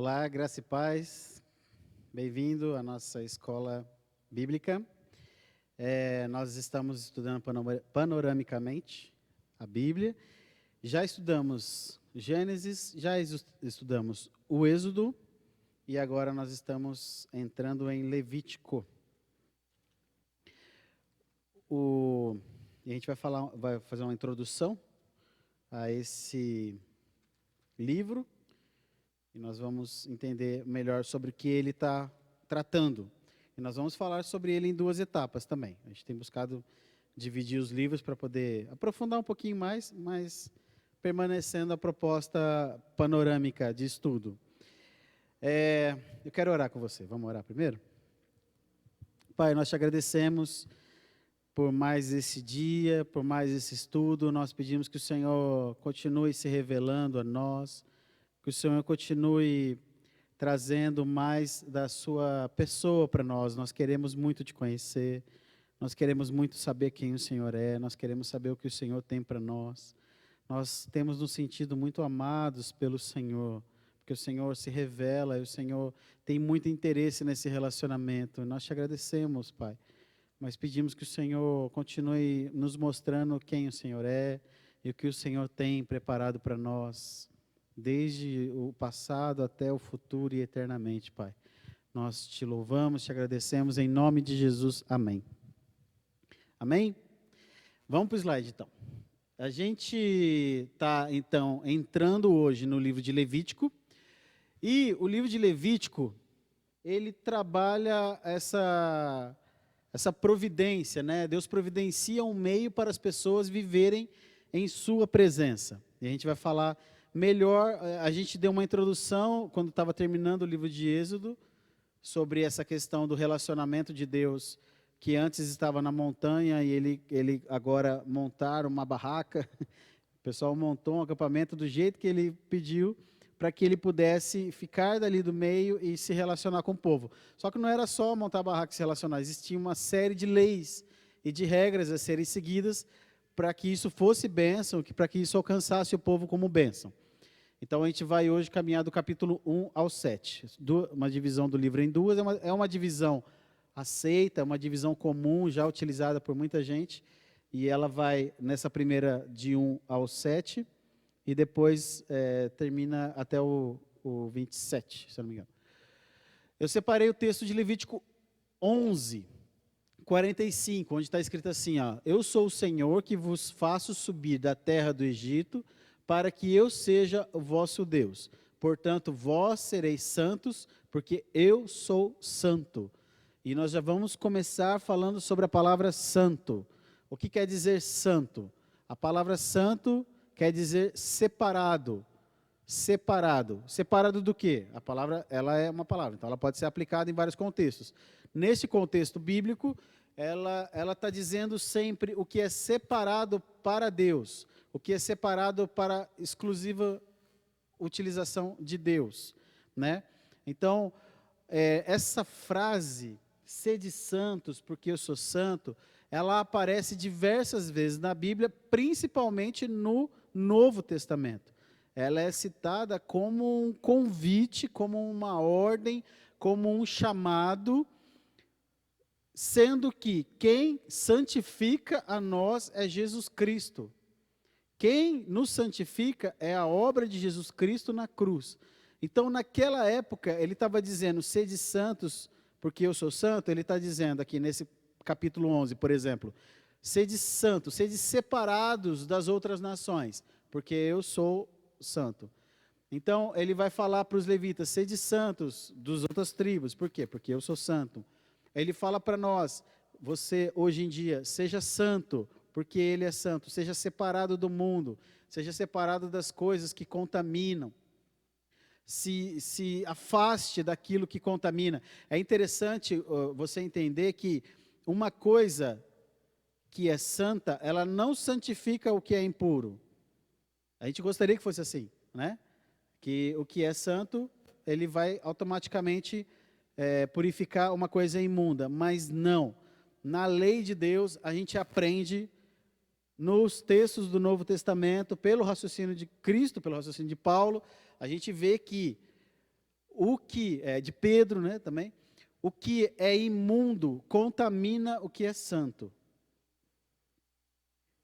Olá, graça e paz. Bem-vindo à nossa escola bíblica. Nós estamos estudando panoramicamente a Bíblia. Já estudamos Gênesis, estudamos o Êxodo e agora nós estamos entrando em Levítico. E a gente vai fazer uma introdução a esse livro. E nós vamos entender melhor sobre o que ele está tratando. E nós vamos falar sobre ele em duas etapas também. A gente tem buscado dividir os livros para poder aprofundar um pouquinho mais, mas permanecendo a proposta panorâmica de estudo. Eu quero orar com você. Vamos orar primeiro? Pai, nós te agradecemos por mais esse dia, por mais esse estudo. Nós pedimos que o Senhor continue se revelando a nós, que o Senhor continue trazendo mais da sua pessoa para nós. Nós queremos muito te conhecer, nós queremos muito saber quem o Senhor é, nós queremos saber o que o Senhor tem para nós. Nós temos nos sentido muito amados pelo Senhor, porque o Senhor se revela e o Senhor tem muito interesse nesse relacionamento. Nós te agradecemos, Pai, mas pedimos que o Senhor continue nos mostrando quem o Senhor é e o que o Senhor tem preparado para nós, desde o passado até o futuro e eternamente, Pai. Nós te louvamos, te agradecemos, em nome de Jesus, amém. Amém? Vamos para o slide, então. A gente está, então, entrando hoje no livro de Levítico, e o livro de Levítico, ele trabalha essa providência, né? Deus providencia um meio para as pessoas viverem em sua presença. E a gente vai falar melhor. A gente deu uma introdução, quando estava terminando o livro de Êxodo, sobre essa questão do relacionamento de Deus, que antes estava na montanha e ele agora montaram uma barraca. O pessoal montou um acampamento do jeito que ele pediu, para que ele pudesse ficar dali do meio e se relacionar com o povo. Só que não era só montar a barraca e se relacionar, existia uma série de leis e de regras a serem seguidas para que isso fosse bênção, para que isso alcançasse o povo como bênção. Então, a gente vai hoje caminhar do capítulo 1 ao 7. Uma divisão do livro em duas, é uma divisão aceita, uma divisão comum, já utilizada por muita gente, e ela vai nessa primeira de 1 ao 7, e depois termina até o 27, se eu não me engano. Eu separei o texto de Levítico 11, 45, onde está escrito assim, ó: Eu sou o Senhor que vos faço subir da terra do Egito, para que eu seja o vosso Deus. Portanto, vós sereis santos, porque eu sou santo. E nós já vamos começar falando sobre a palavra santo. O que quer dizer santo? A palavra santo quer dizer separado. Separado. Separado do quê? A palavra, ela é uma palavra, então ela pode ser aplicada em vários contextos. Neste contexto bíblico, ela está dizendo sempre o que é separado para Deus, o que é separado para exclusiva utilização de Deus, né? Então, essa frase, sede santos, porque eu sou santo, ela aparece diversas vezes na Bíblia, principalmente no Novo Testamento. Ela é citada como um convite, como uma ordem, como um chamado, sendo que quem santifica a nós é Jesus Cristo. Quem nos santifica é a obra de Jesus Cristo na cruz. Então, naquela época, ele estava dizendo, sede santos, porque eu sou santo. Ele está dizendo aqui nesse capítulo 11, por exemplo, sede santos, sede separados das outras nações, porque eu sou santo. Então, ele vai falar para os levitas, sede santos dos outras tribos. Por quê? Porque eu sou santo. Ele fala para nós, você hoje em dia, seja santo, porque ele é santo. Seja separado do mundo, seja separado das coisas que contaminam. Se afaste daquilo que contamina. É interessante você entender que uma coisa que é santa, ela não santifica o que é impuro. A gente gostaria que fosse assim, né? Que o que é santo, ele vai automaticamente purificar uma coisa imunda, mas não. Na lei de Deus, a gente aprende nos textos do Novo Testamento, pelo raciocínio de Cristo, pelo raciocínio de Paulo, a gente vê que o que é de Pedro, né, também, o que é imundo contamina o que é santo.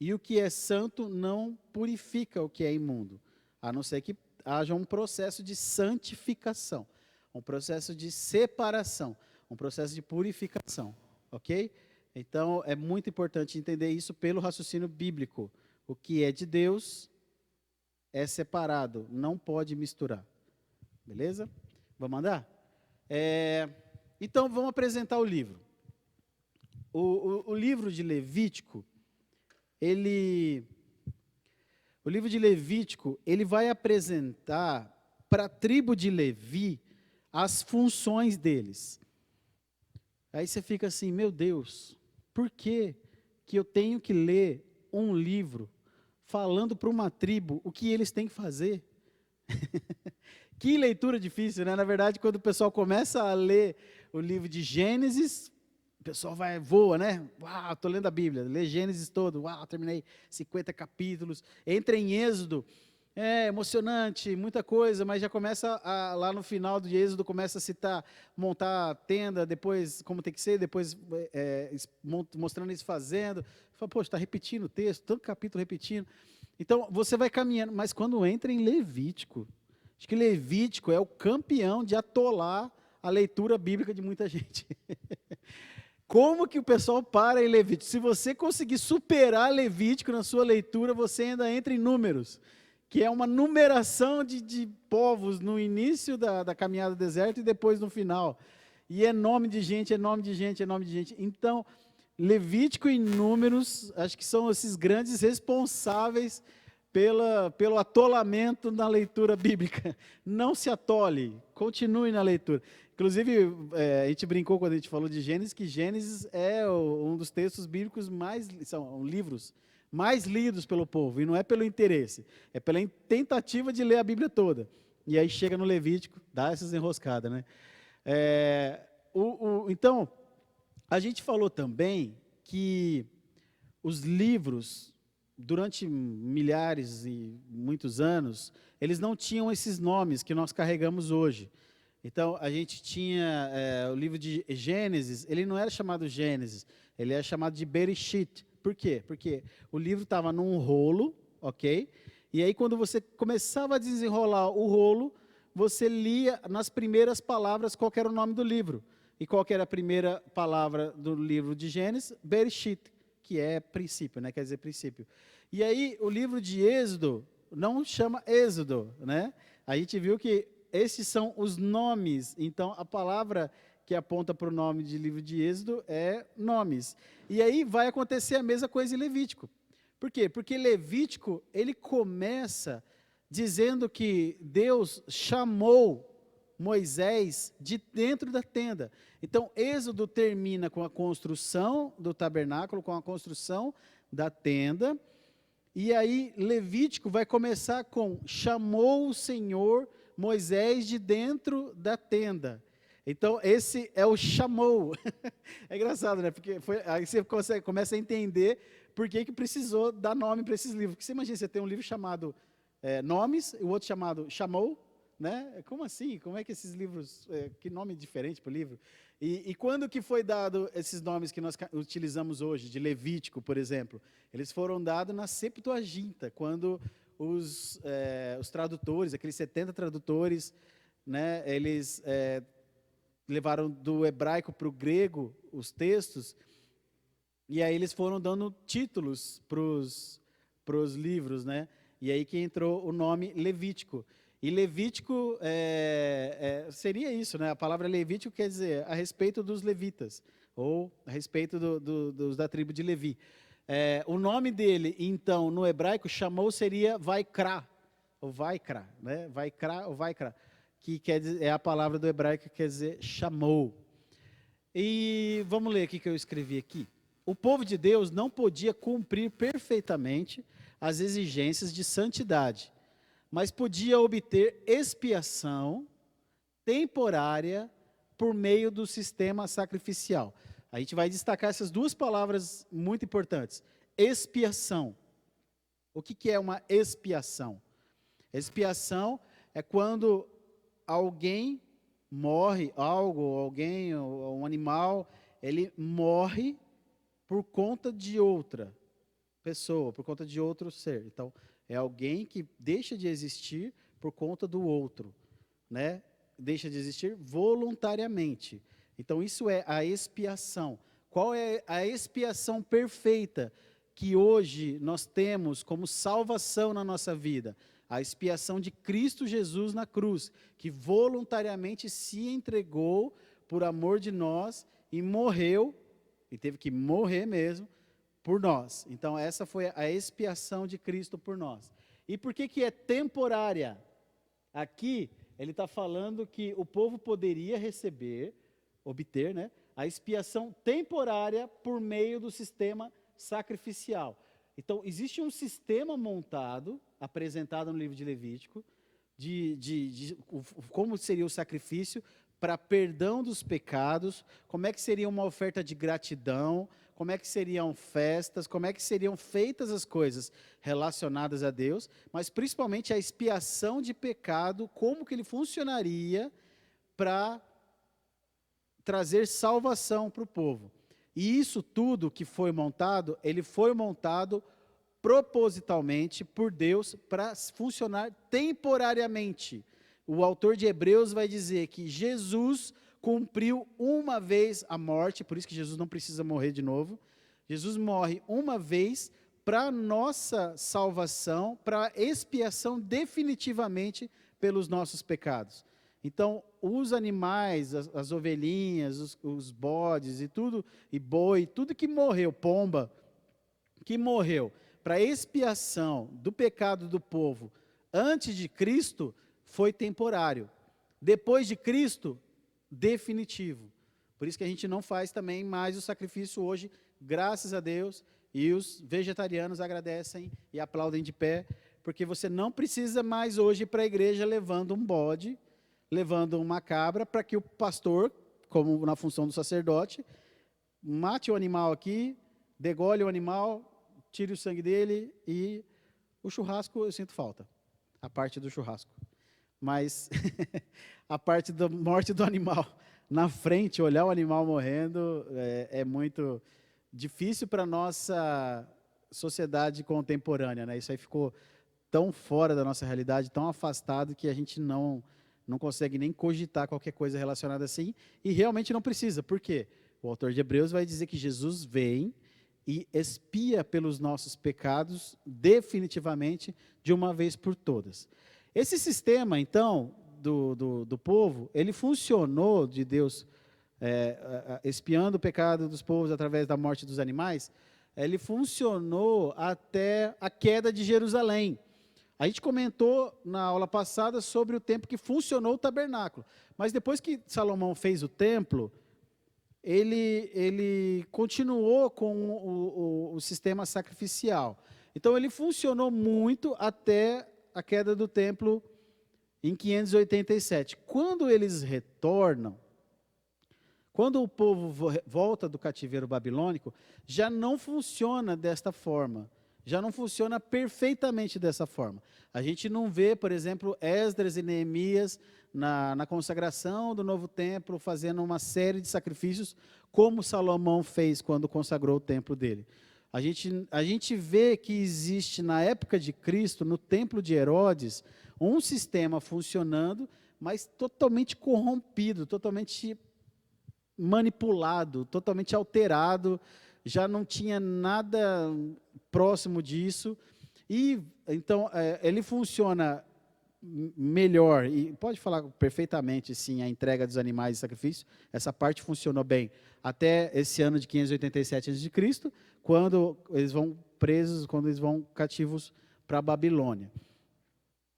E o que é santo não purifica o que é imundo, a não ser que haja um processo de santificação, um processo de separação, um processo de purificação, ok? Então, é muito importante entender isso pelo raciocínio bíblico. O que é de Deus é separado, não pode misturar. Beleza? Vamos andar? Então, vamos apresentar o livro. O livro de Levítico, o livro de Levítico, ele vai apresentar para a tribo de Levi as funções deles. Aí você fica assim, meu Deus, por que que eu tenho que ler um livro falando para uma tribo o que eles têm que fazer? Que leitura difícil, né? Na verdade, quando o pessoal começa a ler o livro de Gênesis, o pessoal voa, né? Uau, estou lendo a Bíblia, lê Gênesis todo, uau, terminei 50 capítulos. Entra em Êxodo, é emocionante, muita coisa, mas já começa, lá no final do Êxodo, começa a citar, montar a tenda, depois como tem que ser, depois mostrando eles fazendo. Fala, poxa, está repetindo o texto, tanto capítulo repetindo. Então, você vai caminhando, mas quando entra em Levítico, acho que Levítico é o campeão de atolar a leitura bíblica de muita gente. Como que o pessoal para em Levítico? Se você conseguir superar Levítico na sua leitura, você ainda entra em Números, que é uma numeração de povos no início da caminhada do deserto e depois no final. E é nome de gente, é nome de gente, é nome de gente. Então, Levítico e Números, acho que são esses grandes responsáveis pelo atolamento na leitura bíblica. Não se atole, continue na leitura. Inclusive, a gente brincou quando a gente falou de Gênesis, que Gênesis é um dos textos bíblicos são livros mais lidos pelo povo, e não é pelo interesse, é pela tentativa de ler a Bíblia toda. E aí chega no Levítico, dá essas enroscadas, né? Então, a gente falou também que os livros, durante milhares e muitos anos, eles não tinham esses nomes que nós carregamos hoje. Então, a gente tinha o livro de Gênesis, ele não era chamado Gênesis, ele era chamado de Bereshit. Por quê? Porque o livro estava num rolo, ok? E aí, quando você começava a desenrolar o rolo, você lia nas primeiras palavras qual era o nome do livro. E qual era a primeira palavra do livro de Gênesis? Bereshit, que é princípio, né? Quer dizer princípio. E aí, o livro de Êxodo não chama Êxodo, né? A gente viu que esses são os nomes. Então, a palavra que aponta para o nome de livro de Êxodo é nomes. E aí vai acontecer a mesma coisa em Levítico. Por quê? Porque Levítico, ele começa dizendo que Deus chamou Moisés de dentro da tenda. Então, Êxodo termina com a construção do tabernáculo, com a construção da tenda. E aí, Levítico vai começar com: chamou o Senhor Moisés de dentro da tenda. Então, esse é o chamou. É engraçado, né? Porque aí você começa a entender por que precisou dar nome para esses livros. Porque você imagina, você tem um livro chamado Nomes, e o outro chamado Chamou, né? Como assim? Como é que esses livros, que nome diferente para o livro? E quando que foi dado esses nomes que nós utilizamos hoje, de Levítico, por exemplo? Eles foram dados na Septuaginta, quando os tradutores, aqueles 70 tradutores, né, eles levaram do hebraico para o grego os textos, e aí eles foram dando títulos para os livros, né? E aí que entrou o nome Levítico. E Levítico seria isso, né? A palavra Levítico quer dizer a respeito dos levitas, ou a respeito dos da tribo de Levi. O nome dele, então, no hebraico, chamou, seria Vaikra, ou Vaikra, né? Vaikra ou Vaikra, que quer dizer, é a palavra do hebraico que quer dizer chamou. E vamos ler o que eu escrevi aqui. O povo de Deus não podia cumprir perfeitamente as exigências de santidade, mas podia obter expiação temporária por meio do sistema sacrificial. A gente vai destacar essas duas palavras muito importantes. Expiação. O que é uma expiação? Expiação é quando alguém morre algo, alguém, ou um animal, ele morre por conta de outra pessoa, por conta de outro ser. Então, é alguém que deixa de existir por conta do outro, né? Deixa de existir voluntariamente. Então, isso é a expiação. Qual é a expiação perfeita que hoje nós temos como salvação na nossa vida? A expiação de Cristo Jesus na cruz, que voluntariamente se entregou por amor de nós e morreu, e teve que morrer mesmo, por nós. Então, essa foi a expiação de Cristo por nós. E por que é temporária? Aqui, ele está falando que o povo poderia obter, né, a expiação temporária por meio do sistema sacrificial. Então, existe um sistema montado, apresentado no livro de Levítico, de como seria o sacrifício para perdão dos pecados, como é que seria uma oferta de gratidão, como é que seriam festas, como é que seriam feitas as coisas relacionadas a Deus, mas principalmente a expiação de pecado, como que ele funcionaria para trazer salvação para o povo. E isso tudo que foi montado, ele foi montado propositalmente por Deus para funcionar temporariamente. O autor de Hebreus vai dizer que Jesus cumpriu uma vez a morte, por isso que Jesus não precisa morrer de novo. Jesus morre uma vez para nossa salvação, para expiação definitivamente pelos nossos pecados. Então, os animais, as ovelhinhas, os bodes e tudo, e boi, tudo que morreu, pomba, que morreu para expiação do pecado do povo antes de Cristo, foi temporário. Depois de Cristo, definitivo. Por isso que a gente não faz também mais o sacrifício hoje, graças a Deus, e os vegetarianos agradecem e aplaudem de pé, porque você não precisa mais hoje ir para a igreja levando um bode, levando uma cabra, para que o pastor, como na função do sacerdote, mate o animal aqui, degole o animal, tire o sangue dele, e o churrasco eu sinto falta, a parte do churrasco. Mas a parte da morte do animal na frente, olhar o animal morrendo, é muito difícil para a nossa sociedade contemporânea, né? Isso aí ficou tão fora da nossa realidade, tão afastado, que a gente não consegue nem cogitar qualquer coisa relacionada assim, e realmente não precisa. Por quê? O autor de Hebreus vai dizer que Jesus vem e expia pelos nossos pecados definitivamente, de uma vez por todas. Esse sistema, então, do povo, ele funcionou, de Deus expiando o pecado dos povos através da morte dos animais, ele funcionou até a queda de Jerusalém. A gente comentou na aula passada sobre o tempo que funcionou o tabernáculo, mas depois que Salomão fez o templo, ele continuou com o sistema sacrificial. Então, ele funcionou muito até a queda do templo em 587. Quando eles retornam, quando o povo volta do cativeiro babilônico, já não funciona desta forma, já não funciona perfeitamente dessa forma. A gente não vê, por exemplo, Esdras e Neemias na consagração do novo templo, fazendo uma série de sacrifícios, como Salomão fez quando consagrou o templo dele. A gente vê que existe, na época de Cristo, no templo de Herodes, um sistema funcionando, mas totalmente corrompido, totalmente manipulado, totalmente alterado, já não tinha nada próximo disso. E então ele funciona melhor, e pode falar perfeitamente, sim, a entrega dos animais de sacrifício, essa parte funcionou bem, até esse ano de 587 a.C., quando eles vão presos, quando eles vão cativos para a Babilônia.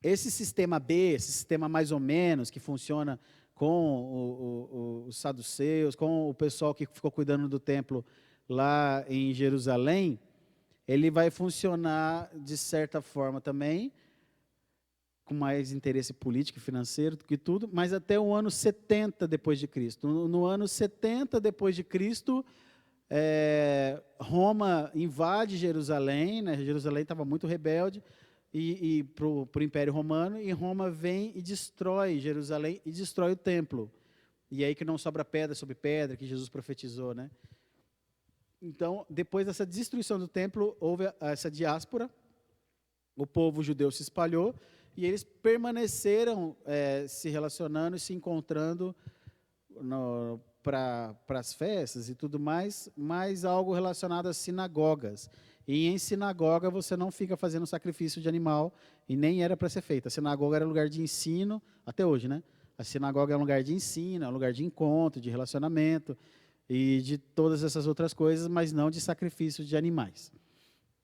Esse sistema B, esse sistema mais ou menos, que funciona com os saduceus, com o pessoal que ficou cuidando do templo lá em Jerusalém, ele vai funcionar de certa forma também, com mais interesse político e financeiro do que tudo, mas até o ano 70 depois de Cristo. No ano 70 depois de Cristo, Roma invade Jerusalém, né? Jerusalém estava muito rebelde para o Império Romano, e Roma vem e destrói Jerusalém e destrói o templo. E aí que não sobra pedra sobre pedra, que Jesus profetizou, né? Então, depois dessa destruição do templo, houve essa diáspora, o povo judeu se espalhou, e eles permaneceram se relacionando e se encontrando para as festas e tudo mais, mas algo relacionado às sinagogas. E em sinagoga você não fica fazendo sacrifício de animal, e nem era para ser feito. A sinagoga era lugar de ensino, até hoje, né? A sinagoga é um lugar de ensino, é um lugar de encontro, de relacionamento, e de todas essas outras coisas, mas não de sacrifício de animais.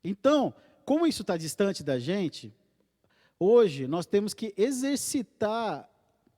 Então, como isso está distante da gente, hoje nós temos que exercitar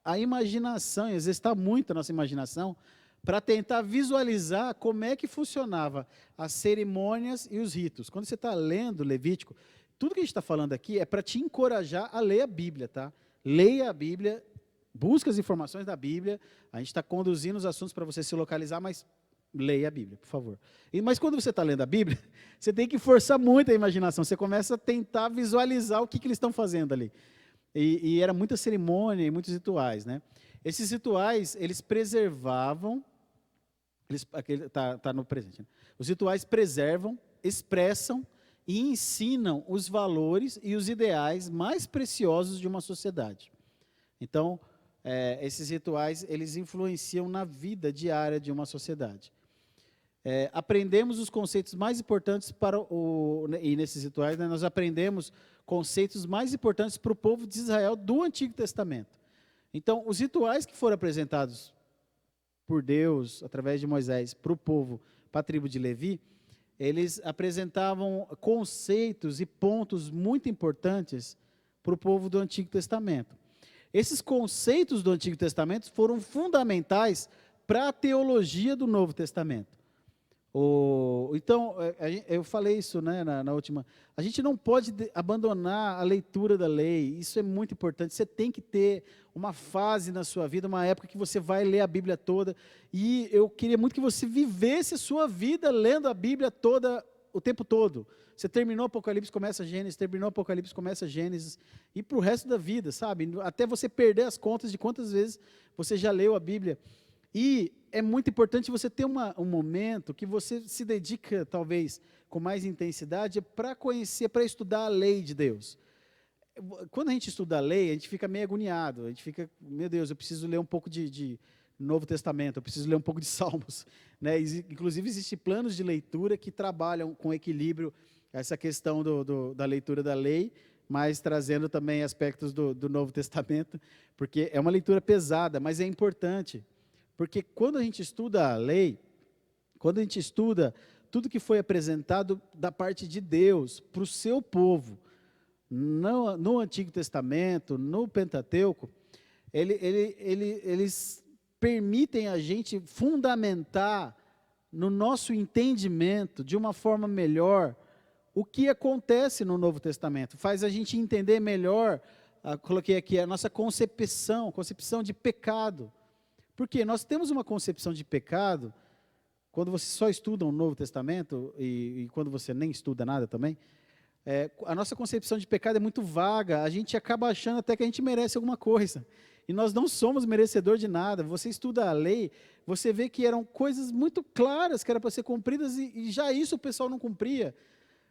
a imaginação, exercitar muito a nossa imaginação, para tentar visualizar como é que funcionava as cerimônias e os ritos. Quando você está lendo Levítico, tudo que a gente está falando aqui é para te encorajar a ler a Bíblia, tá? Leia a Bíblia, busque as informações da Bíblia, a gente está conduzindo os assuntos para você se localizar, mas leia a Bíblia, por favor. Mas quando você está lendo a Bíblia, você tem que forçar muito a imaginação, você começa a tentar visualizar o que eles estão fazendo ali. E era muita cerimônia e muitos rituais, né? Esses rituais, eles preservavam, tá no presente, né? Os rituais preservam, expressam e ensinam os valores e os ideais mais preciosos de uma sociedade. Então, esses rituais, eles influenciam na vida diária de uma sociedade. Aprendemos os conceitos mais importantes e nesses rituais, né, nós aprendemos conceitos mais importantes para o povo de Israel do Antigo Testamento. Então, os rituais que foram apresentados por Deus, através de Moisés, para o povo, para a tribo de Levi, eles apresentavam conceitos e pontos muito importantes para o povo do Antigo Testamento. Esses conceitos do Antigo Testamento foram fundamentais para a teologia do Novo Testamento. Então, eu falei isso, né, na última. A gente não pode abandonar a leitura da lei, isso é muito importante. Você tem que ter uma fase na sua vida, uma época que você vai ler a Bíblia toda. E eu queria muito que você vivesse a sua vida lendo a Bíblia toda, o tempo todo. Você terminou Apocalipse, começa Gênesis, terminou Apocalipse, começa Gênesis, e para o resto da vida, sabe? Até você perder as contas de quantas vezes você já leu a Bíblia. E é muito importante você ter um momento que você se dedica, talvez, com mais intensidade, para conhecer, para estudar a lei de Deus. Quando a gente estuda a lei, a gente fica meio agoniado, a gente fica, meu Deus, eu preciso ler um pouco de Novo Testamento, eu preciso ler um pouco de Salmos, né? Inclusive, existem planos de leitura que trabalham com equilíbrio essa questão da leitura da lei, mas trazendo também aspectos do Novo Testamento, porque é uma leitura pesada, mas é importante. Porque quando a gente estuda a lei, quando a gente estuda tudo que foi apresentado da parte de Deus para o seu povo, no Antigo Testamento, no Pentateuco, eles permitem a gente fundamentar no nosso entendimento, de uma forma melhor, o que acontece no Novo Testamento. Faz a gente entender melhor, coloquei aqui, a nossa concepção de pecado. Porque nós temos uma concepção de pecado, quando você só estuda o Novo Testamento, e quando você nem estuda nada também, a nossa concepção de pecado é muito vaga, a gente acaba achando até que a gente merece alguma coisa. E nós não somos merecedor de nada. Você estuda a lei, você vê que eram coisas muito claras que eram para ser cumpridas, e já isso o pessoal não cumpria.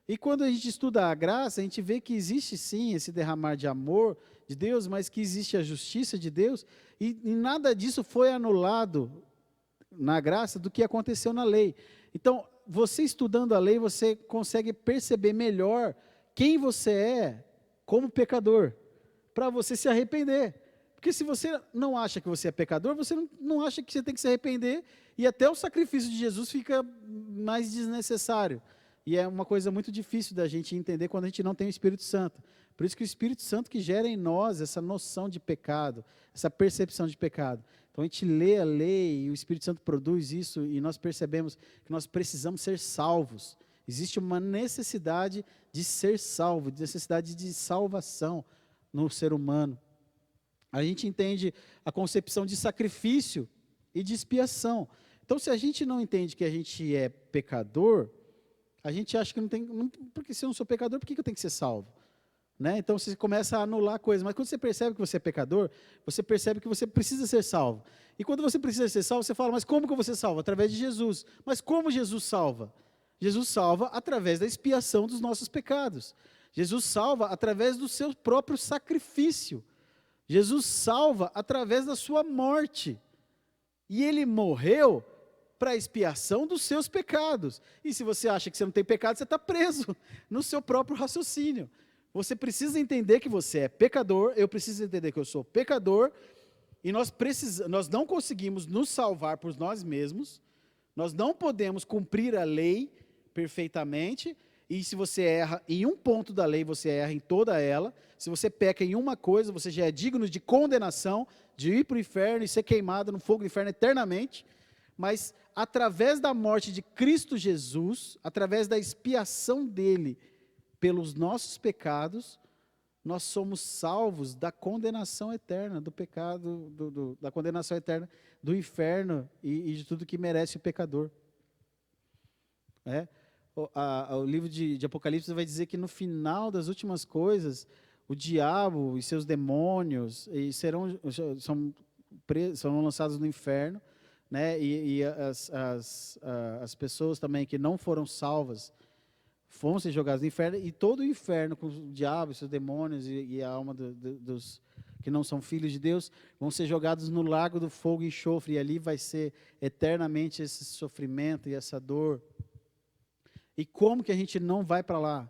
E quando a gente estuda a graça, a gente vê que existe sim esse derramar de amor de Deus, mas que existe a justiça de Deus, e nada disso foi anulado na graça do que aconteceu na lei. Então, você estudando a lei, você consegue perceber melhor quem você é como pecador, para você se arrepender. Porque se você não acha que você é pecador, você não acha que você tem que se arrepender, e até o sacrifício de Jesus fica mais desnecessário. E é uma coisa muito difícil da gente entender quando a gente não tem o Espírito Santo. Por isso que o Espírito Santo que gera em nós essa noção de pecado, essa percepção de pecado. Então a gente lê a lei e o Espírito Santo produz isso, e nós percebemos que nós precisamos ser salvos. Existe uma necessidade de ser salvo, necessidade de salvação no ser humano. A gente entende a concepção de sacrifício e de expiação. Então, se a gente não entende que a gente é pecador, a gente acha que não tem... porque se eu não sou pecador, por que eu tenho que ser salvo? né? Então você começa a anular coisas. Mas quando você percebe que você é pecador, você percebe que você precisa ser salvo. E quando você precisa ser salvo, você fala, mas como que eu vou ser salvo? Através de Jesus. Mas como Jesus salva? Jesus salva através da expiação dos nossos pecados. Jesus salva através do seu próprio sacrifício. Jesus salva através da sua morte. E ele morreu para a expiação dos seus pecados. E se você acha que você não tem pecado, você está preso no seu próprio raciocínio. Você precisa entender que você é pecador, eu preciso entender que eu sou pecador, e nós não conseguimos nos salvar por nós mesmos, nós não podemos cumprir a lei perfeitamente, e se você erra em um ponto da lei, você erra em toda ela. Se você peca em uma coisa, você já é digno de condenação, de ir para o inferno e ser queimado no fogo do inferno eternamente. Mas através da morte de Cristo Jesus, através da expiação dele pelos nossos pecados, nós somos salvos da condenação eterna, do pecado, da condenação eterna do inferno e de tudo que merece o pecador. O livro de Apocalipse vai dizer que no final das últimas coisas, o diabo e seus demônios serão lançados no inferno, né? E as pessoas também que não foram salvas vão ser jogadas no inferno, e todo o inferno, com o diabo e seus demônios e a alma dos que não são filhos de Deus, vão ser jogados no lago do fogo e enxofre, e ali vai ser eternamente esse sofrimento e essa dor. E como que a gente não vai para lá?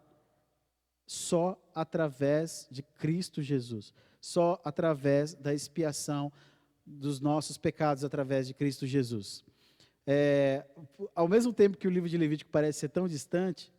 Só através de Cristo Jesus. Só através da expiação dos nossos pecados através de Cristo Jesus. Ao mesmo tempo que o livro de Levítico parece ser tão distante,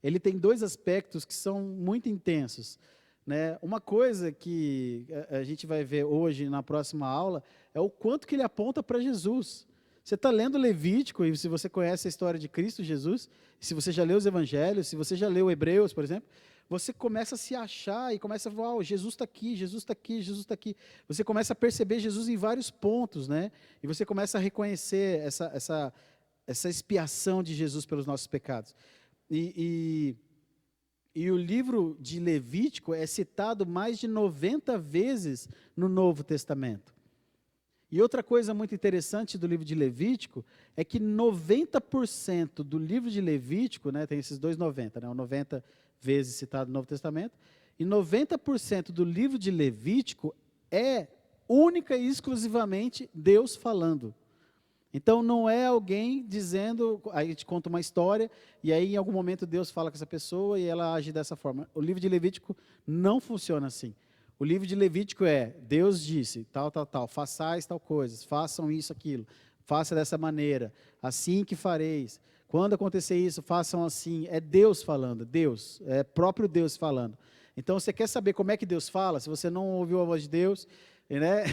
ele tem dois aspectos que são muito intensos, né? Uma coisa que a gente vai ver hoje na próxima aula é o quanto que ele aponta para Jesus. Você está lendo Levítico, e se você conhece a história de Cristo Jesus, se você já leu os Evangelhos, se você já leu Hebreus, por exemplo, você começa a se achar e começa a falar, Jesus está aqui, Jesus está aqui, Jesus está aqui. Você começa a perceber Jesus em vários pontos, né? E você começa a reconhecer essa expiação de Jesus pelos nossos pecados. E o livro de Levítico é citado mais de 90 vezes no Novo Testamento. E outra coisa muito interessante do livro de Levítico é que 90% do livro de Levítico, né, tem esses dois 90, né, o 90 vezes citado no Novo Testamento, e 90% do livro de Levítico é única e exclusivamente Deus falando. Então não é alguém dizendo, aí a gente conta uma história, e aí em algum momento Deus fala com essa pessoa e ela age dessa forma. O livro de Levítico não funciona assim. O livro de Levítico Deus disse, tal, façais tal coisa, façam isso, aquilo, faça dessa maneira, assim que fareis. Quando acontecer isso, façam assim. É Deus falando, Deus, é próprio Deus falando. Então, você quer saber como é que Deus fala? Se você não ouviu a voz de Deus, né?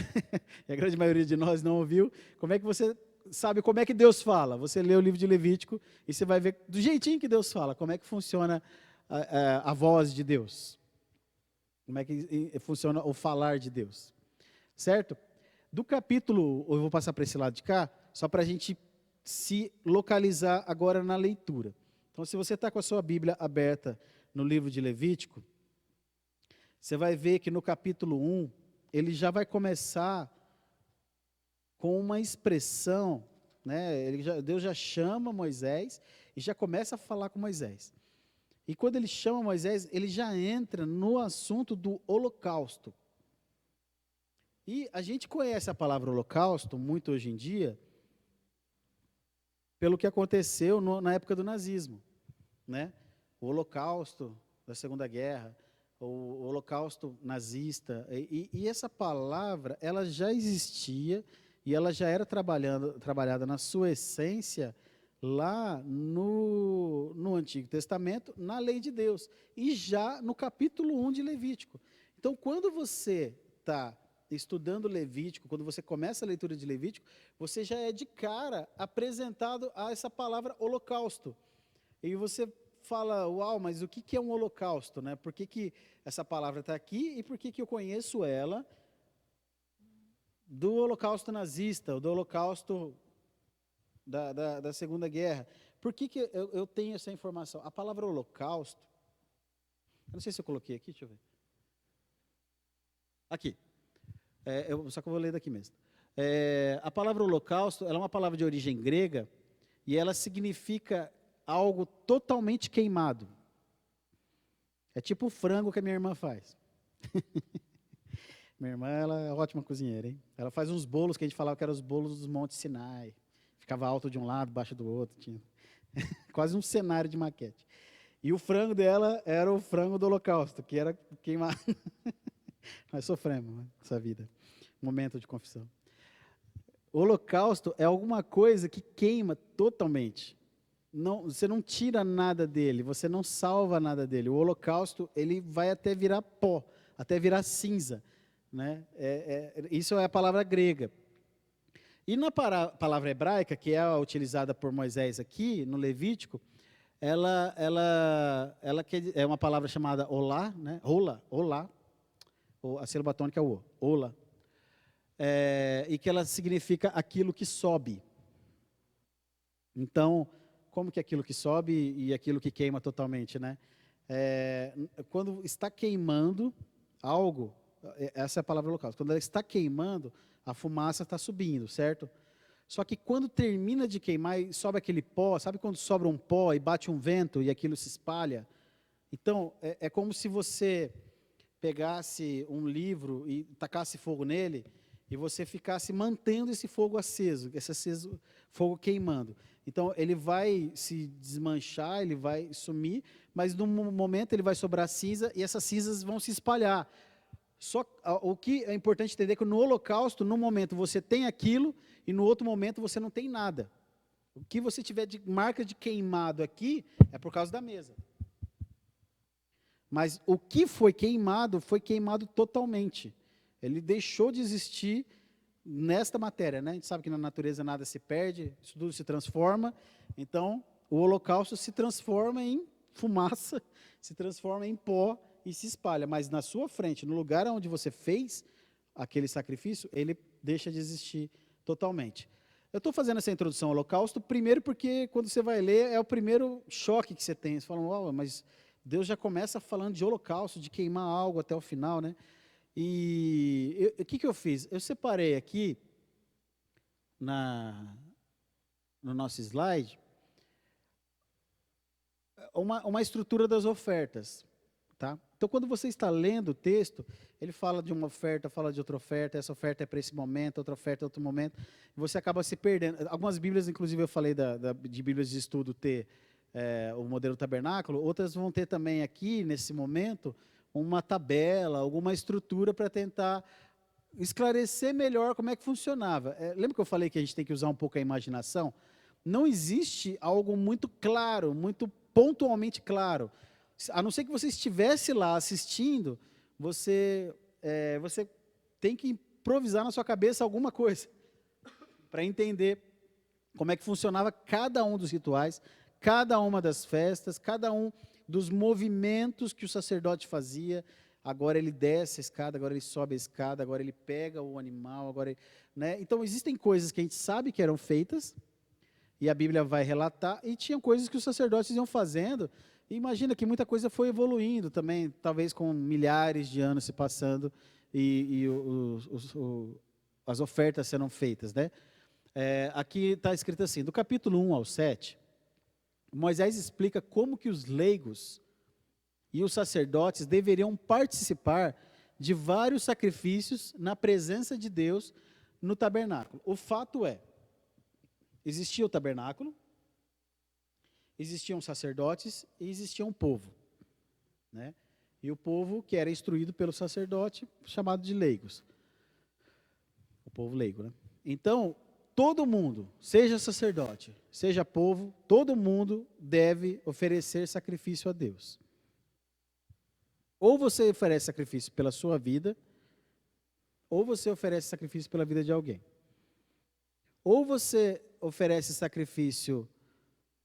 E a grande maioria de nós não ouviu, como é que você sabe como é que Deus fala? Você lê o livro de Levítico e você vai ver do jeitinho que Deus fala, como é que funciona a voz de Deus. Como é que funciona o falar de Deus, certo? Do capítulo, eu vou passar para esse lado de cá, só para a gente se localizar agora na leitura. Então, se você está com a sua Bíblia aberta no livro de Levítico, você vai ver que no capítulo 1, ele já vai começar com uma expressão, né? Deus já chama Moisés e já começa a falar com Moisés. E quando ele chama Moisés, ele já entra no assunto do holocausto. E a gente conhece a palavra holocausto muito hoje em dia pelo que aconteceu na época do nazismo, né? O holocausto da Segunda Guerra, o holocausto nazista. E essa palavra, ela já existia e ela já era trabalhada na sua essência lá no Antigo Testamento, na lei de Deus, e já no capítulo 1 de Levítico. Então, quando você está estudando Levítico, quando você começa a leitura de Levítico, você já é de cara apresentado a essa palavra holocausto. E você fala, uau, mas o que é um holocausto, né? Por que essa palavra está aqui e por que eu conheço ela do holocausto nazista, do holocausto da Segunda Guerra? Por que eu tenho essa informação? A palavra holocausto, Eu não sei se eu coloquei aqui, deixa eu ver. Aqui. Só que eu vou ler daqui mesmo. A palavra holocausto, ela é uma palavra de origem grega e ela significa algo totalmente queimado. É tipo o frango que a minha irmã faz. Minha irmã, ela é ótima cozinheira, hein? Ela faz uns bolos que a gente falava que eram os bolos dos Montes Sinai. Ficava alto de um lado, baixo do outro. Tinha quase um cenário de maquete. E o frango dela era o frango do holocausto, que era queimado. Nós sofremos, né, essa vida. Momento de confissão. O holocausto é alguma coisa que queima totalmente. Não, você não tira nada dele, você não salva nada dele. O holocausto, ele vai até virar pó, até virar cinza. Né? Isso é a palavra grega. E na palavra hebraica, que é a utilizada por Moisés aqui, no Levítico, ela é uma palavra chamada olá, né? Olá, a sílaba tônica é o olá, e que ela significa aquilo que sobe. Então, como que é aquilo que sobe e aquilo que queima totalmente, né? Quando está queimando algo, essa é a palavra holocausto. Quando ela está queimando, a fumaça está subindo, certo? Só que quando termina de queimar e sobe aquele pó, sabe quando sobra um pó e bate um vento e aquilo se espalha? Então, é como se você pegasse um livro e tacasse fogo nele e você ficasse mantendo esse fogo aceso, esse fogo queimando. Então, ele vai se desmanchar, ele vai sumir, mas num momento ele vai sobrar cinza e essas cinzas vão se espalhar. Só o que é importante entender é que no holocausto, num momento você tem aquilo e no outro momento você não tem nada. O que você tiver de marca de queimado aqui é por causa da mesa. Mas o que foi queimado totalmente. Ele deixou de existir nesta matéria, né? A gente sabe que na natureza nada se perde, isso tudo se transforma. Então, o holocausto se transforma em fumaça, se transforma em pó e se espalha. Mas na sua frente, no lugar onde você fez aquele sacrifício, ele deixa de existir totalmente. Eu estou fazendo essa introdução ao holocausto, primeiro porque quando você vai ler, é o primeiro choque que você tem. Você fala, oh, mas Deus já começa falando de holocausto, de queimar algo até o final, né? E o que eu fiz? Eu separei aqui, no nosso slide, uma estrutura das ofertas. Tá? Então, quando você está lendo o texto, ele fala de uma oferta, fala de outra oferta, essa oferta é para esse momento, outra oferta é outro momento, e você acaba se perdendo. Algumas Bíblias, inclusive eu falei de Bíblias de estudo ter o modelo tabernáculo, outras vão ter também aqui, nesse momento, uma tabela, alguma estrutura para tentar esclarecer melhor como é que funcionava. Lembra que eu falei que a gente tem que usar um pouco a imaginação? Não existe algo muito claro, muito pontualmente claro. A não ser que você estivesse lá assistindo, você tem que improvisar na sua cabeça alguma coisa para entender como é que funcionava cada um dos rituais, cada uma das festas, cada um dos movimentos que o sacerdote fazia. Agora ele desce a escada, agora ele sobe a escada, agora ele pega o animal, né? Então existem coisas que a gente sabe que eram feitas, e a Bíblia vai relatar, e tinham coisas que os sacerdotes iam fazendo. E imagina que muita coisa foi evoluindo também, talvez com milhares de anos se passando e as ofertas serão feitas, né? Aqui está escrito assim, do capítulo 1 ao 7, Moisés explica como que os leigos e os sacerdotes deveriam participar de vários sacrifícios na presença de Deus no tabernáculo. O fato é, existia o tabernáculo, existiam sacerdotes e existia um povo, né? E o povo que era instruído pelo sacerdote, chamado de leigos. O povo leigo, né? Então, todo mundo, seja sacerdote, seja povo, todo mundo deve oferecer sacrifício a Deus. Ou você oferece sacrifício pela sua vida, ou você oferece sacrifício pela vida de alguém. Ou você oferece sacrifício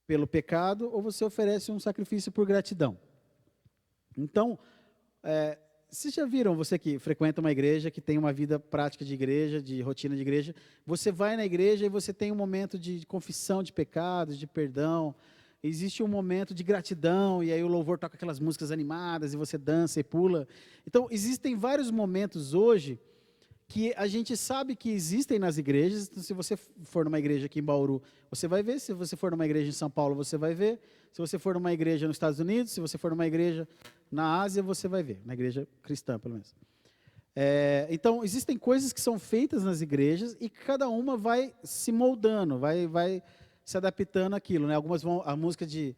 pelo pecado, ou você oferece um sacrifício por gratidão. Então, vocês já viram, você que frequenta uma igreja, que tem uma vida prática de igreja, de rotina de igreja, você vai na igreja e você tem um momento de confissão de pecados, de perdão, existe um momento de gratidão, e aí o louvor toca aquelas músicas animadas, e você dança e pula. Então, existem vários momentos hoje que a gente sabe que existem nas igrejas. Então, se você for numa igreja aqui em Bauru, você vai ver. Se você for numa igreja em São Paulo, você vai ver. Se você for numa igreja nos Estados Unidos, se você for numa igreja na Ásia, você vai ver. Na igreja cristã, pelo menos. Então, existem coisas que são feitas nas igrejas e que cada uma vai se moldando, vai se adaptando àquilo, né? Algumas vão, a música de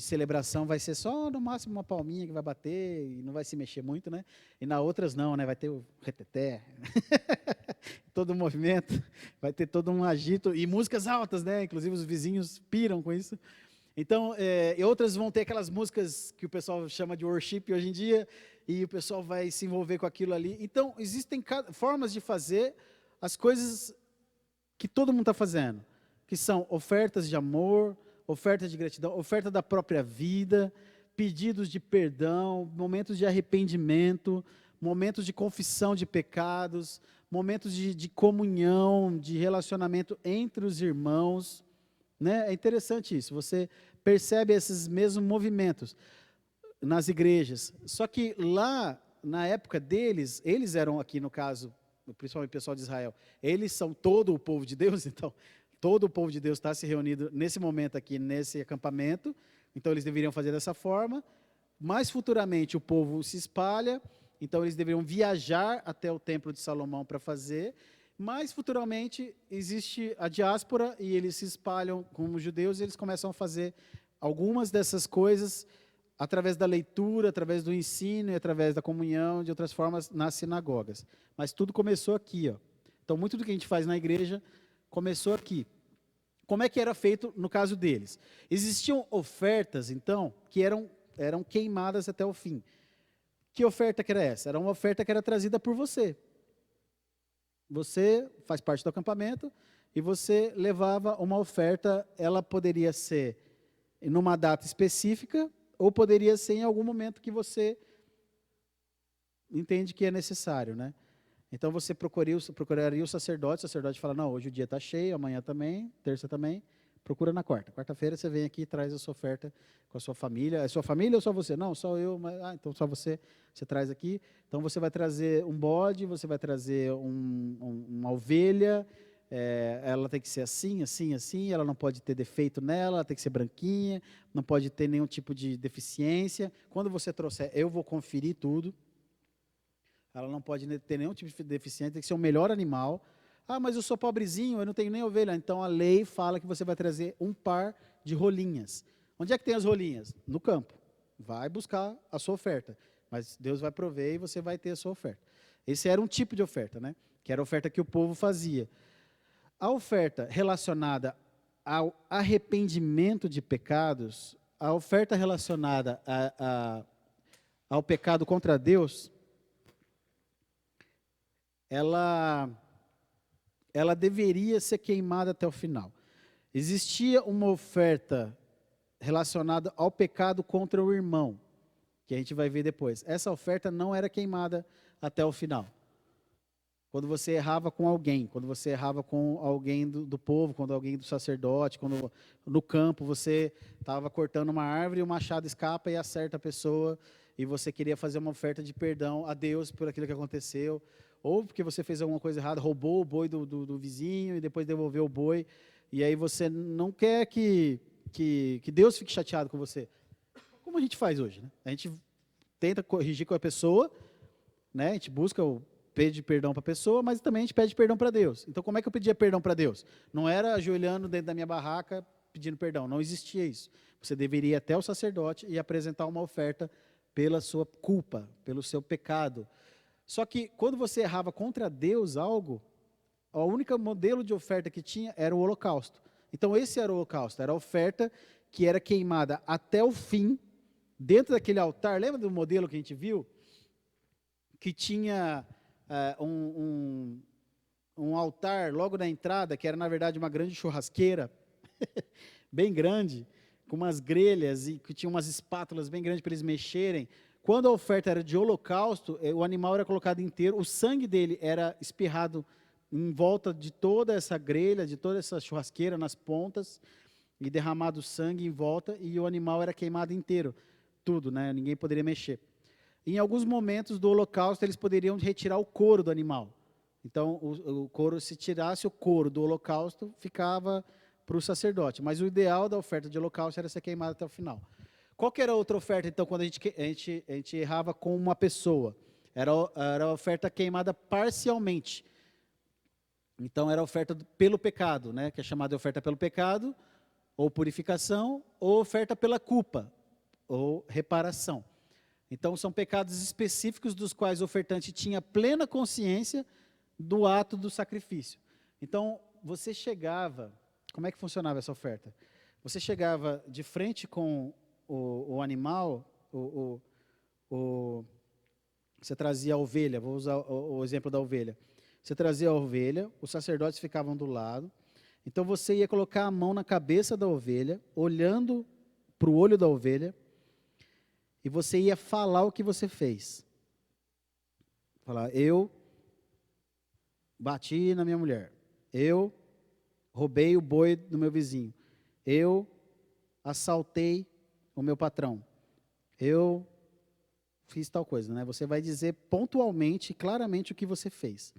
celebração vai ser só no máximo uma palminha que vai bater e não vai se mexer muito, né? E na outras não, né? Vai ter o reteté, todo o movimento, vai ter todo um agito e músicas altas, né? Inclusive os vizinhos piram com isso. Então, e outras vão ter aquelas músicas que o pessoal chama de worship hoje em dia, e o pessoal vai se envolver com aquilo ali. Então, existem formas de fazer as coisas que todo mundo está fazendo, que são ofertas de amor, ofertas de gratidão, oferta da própria vida, pedidos de perdão, momentos de arrependimento, momentos de confissão de pecados, momentos de comunhão, de relacionamento entre os irmãos, né? É interessante isso, você percebe esses mesmos movimentos nas igrejas. Só que lá, na época deles, eles eram aqui, no caso, principalmente o pessoal de Israel, eles são todo o povo de Deus, então, todo o povo de Deus está se reunido nesse momento aqui, nesse acampamento, então eles deveriam fazer dessa forma. Mais futuramente o povo se espalha, então eles deveriam viajar até o Templo de Salomão para fazer. Mas futuramente existe a diáspora e eles se espalham como judeus e eles começam a fazer algumas dessas coisas através da leitura, através do ensino e através da comunhão, de outras formas, nas sinagogas. Mas tudo começou aqui, ó. Então, muito do que a gente faz na igreja começou aqui. Como é que era feito no caso deles? Existiam ofertas, então, que eram queimadas até o fim. Que oferta que era essa? Era uma oferta que era trazida por você. Você faz parte do acampamento e você levava uma oferta, ela poderia ser numa data específica ou poderia ser em algum momento que você entende que é necessário, né? Então você procuraria o sacerdote fala, não, hoje o dia está cheio, amanhã também, terça também, procura na quarta. Quarta-feira você vem aqui e traz a sua oferta com a sua família. É sua família ou só você? Não, só eu, mas, então só você traz aqui. Então você vai trazer um bode, você vai trazer uma ovelha, ela tem que ser assim, assim, assim, ela não pode ter defeito nela, ela tem que ser branquinha, não pode ter nenhum tipo de deficiência. Quando você trouxer, eu vou conferir tudo. Ela não pode ter nenhum tipo de deficiência, tem que ser o melhor animal. Ah, mas eu sou pobrezinho, eu não tenho nem ovelha. Então a lei fala que você vai trazer um par de rolinhas. Onde é que tem as rolinhas? No campo. Vai buscar a sua oferta. Mas Deus vai prover e você vai ter a sua oferta. Esse era um tipo de oferta, né? Que era a oferta que o povo fazia. A oferta relacionada ao arrependimento de pecados, a oferta relacionada ao pecado contra Deus, ela deveria ser queimada até o final. Existia uma oferta relacionada ao pecado contra o irmão, que a gente vai ver depois. Essa oferta não era queimada até o final. Quando você errava com alguém, quando você errava com alguém do povo, quando alguém do sacerdote, quando no campo você estava cortando uma árvore e o machado escapa e acerta a pessoa, e você queria fazer uma oferta de perdão a Deus por aquilo que aconteceu, ou porque você fez alguma coisa errada, roubou o boi do vizinho e depois devolveu o boi, e aí você não quer que Deus fique chateado com você. Como a gente faz hoje, né? A gente tenta corrigir com a pessoa, né? A gente busca pede perdão para a pessoa, mas também a gente pede perdão para Deus. Então, como é que eu pedia perdão para Deus? Não era ajoelhando dentro da minha barraca pedindo perdão, não existia isso. Você deveria ir até o sacerdote e apresentar uma oferta pela sua culpa, pelo seu pecado. Só que quando você errava contra Deus algo, o único modelo de oferta que tinha era o holocausto. Então esse era o holocausto, era a oferta que era queimada até o fim, dentro daquele altar. Lembra do modelo que a gente viu? Que tinha um altar logo na entrada, que era na verdade uma grande churrasqueira, bem grande, com umas grelhas e que tinha umas espátulas bem grandes para eles mexerem. Quando a oferta era de holocausto, o animal era colocado inteiro, o sangue dele era espirrado em volta de toda essa grelha, de toda essa churrasqueira, nas pontas, e derramado sangue em volta, e o animal era queimado inteiro, tudo, né? Ninguém poderia mexer. Em alguns momentos do holocausto, eles poderiam retirar o couro do animal. Então, o couro, se tirasse o couro do holocausto, ficava para o sacerdote. Mas o ideal da oferta de holocausto era ser queimada até o final. Qual que era a outra oferta, então, quando a gente errava com uma pessoa? Era a oferta queimada parcialmente. Então, era a oferta pelo pecado, né? Que é chamada de oferta pelo pecado, ou purificação, ou oferta pela culpa, ou reparação. Então, são pecados específicos dos quais o ofertante tinha plena consciência do ato do sacrifício. Então, você chegava... Como é que funcionava essa oferta? Você chegava de frente com o animal, você trazia a ovelha, vou usar o exemplo da ovelha. Você trazia a ovelha, os sacerdotes ficavam do lado, então você ia colocar a mão na cabeça da ovelha, olhando para o olho da ovelha, e você ia falar o que você fez. Falar, eu bati na minha mulher, eu roubei o boi do meu vizinho, eu assaltei o meu patrão, eu fiz tal coisa, né? Você vai dizer pontualmente, claramente o que você fez.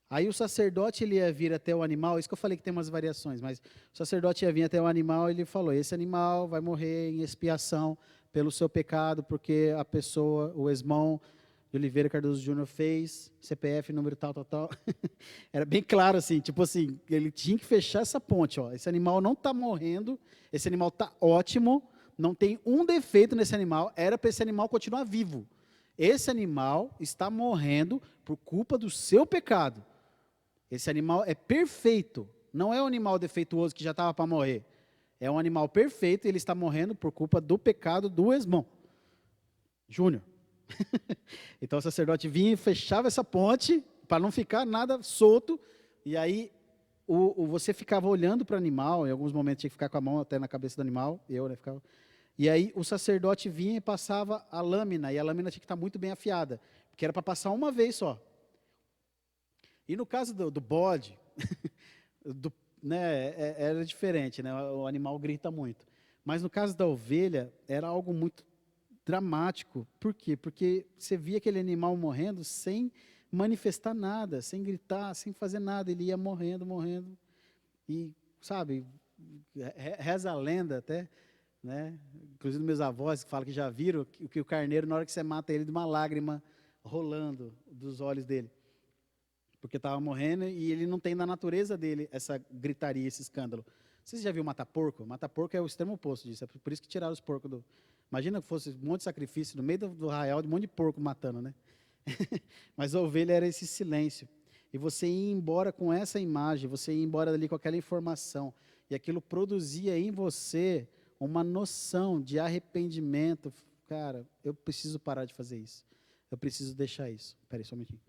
Aí o sacerdote, ele ia vir até o animal, isso que eu falei que tem umas variações, mas o sacerdote ia vir até o animal e ele falou, esse animal vai morrer em expiação pelo seu pecado, porque a pessoa, o Esmão de Oliveira Cardoso Júnior fez, CPF, número tal, tal, tal. Era bem claro assim, tipo assim, ele tinha que fechar essa ponte, ó. Esse animal não está morrendo, esse animal está ótimo, não tem um defeito nesse animal, era para esse animal continuar vivo. Esse animal está morrendo por culpa do seu pecado. Esse animal é perfeito, não é um animal defeituoso que já estava para morrer. É um animal perfeito e ele está morrendo por culpa do pecado do Esmão Júnior. Então o sacerdote vinha e fechava essa ponte para não ficar nada solto. E aí você ficava olhando para o animal, em alguns momentos tinha que ficar com a mão até na cabeça do animal, né, ficava. E aí o sacerdote vinha e passava a lâmina, e a lâmina tinha que estar muito bem afiada, porque era para passar uma vez só. E no caso do bode, né, era diferente, né, o animal grita muito. Mas no caso da ovelha, era algo muito dramático. Por quê? Porque você via aquele animal morrendo sem manifestar nada, sem gritar, sem fazer nada. Ele ia morrendo, morrendo. E, sabe, reza a lenda até, né? Inclusive meus avós falam que já viram que o carneiro, na hora que você mata ele, de uma lágrima rolando dos olhos dele. Porque estava morrendo e ele não tem na natureza dele essa gritaria, esse escândalo. Vocês já viram matar porco? Matar porco é o extremo oposto disso. É por isso que tiraram os porcos do... Imagina que fosse um monte de sacrifício no meio do arraial, de um monte de porco matando, né? Mas a ovelha era esse silêncio. E você ia embora com essa imagem, você ia embora dali com aquela informação. E aquilo produzia em você uma noção de arrependimento. Cara, eu preciso parar de fazer isso. Eu preciso deixar isso. Espera aí só um minutinho.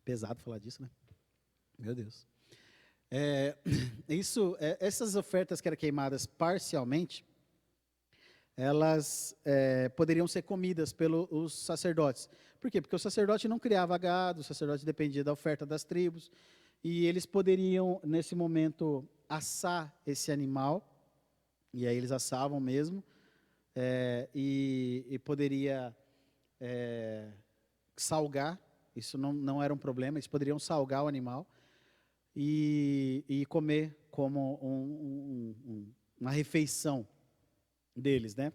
Pesado falar disso, né? Meu Deus. Essas ofertas que eram queimadas parcialmente, elas poderiam ser comidas pelos sacerdotes. Por quê? Porque o sacerdote não criava gado, o sacerdote dependia da oferta das tribos, e eles poderiam, nesse momento, assar esse animal, e aí eles assavam mesmo, e poderia salgar. Isso não era um problema, eles poderiam salgar o animal e comer como uma refeição deles, né?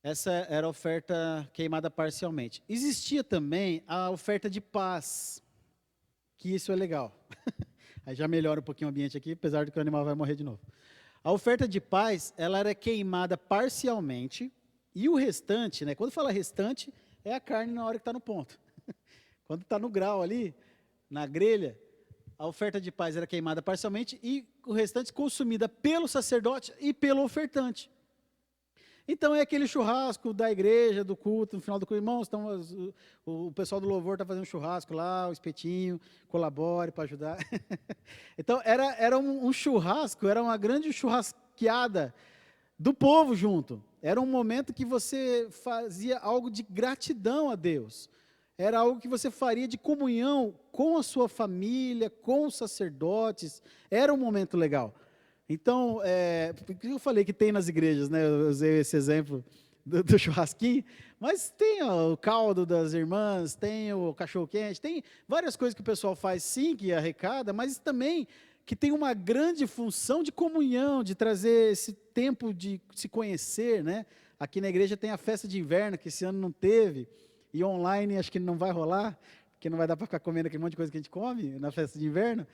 Essa era a oferta queimada parcialmente. Existia também a oferta de paz, que isso é legal. Aí já melhora um pouquinho o ambiente aqui, apesar de que o animal vai morrer de novo. A oferta de paz, ela era queimada parcialmente, e o restante, né? Quando fala restante, é a carne na hora que está no ponto. Quando está no grau ali, na grelha, a oferta de paz era queimada parcialmente e o restante consumida pelo sacerdote e pelo ofertante. Então é aquele churrasco da igreja, do culto, no final do culto. Irmãos, então, o pessoal do louvor está fazendo um churrasco lá, o espetinho, colabore para ajudar. Então era um churrasco, era uma grande churrasqueada do povo junto. Era um momento que você fazia algo de gratidão a Deus. Era algo que você faria de comunhão com a sua família, com os sacerdotes. Era um momento legal. Então, por que eu falei que tem nas igrejas, né? Eu usei esse exemplo do churrasquinho, mas tem o caldo das irmãs, tem o cachorro-quente, tem várias coisas que o pessoal faz sim, que arrecada, mas também que tem uma grande função de comunhão, de trazer esse tempo de se conhecer, né? Aqui na igreja tem a festa de inverno, que esse ano não teve, e online acho que não vai rolar, porque não vai dar para ficar comendo aquele monte de coisa que a gente come na festa de inverno.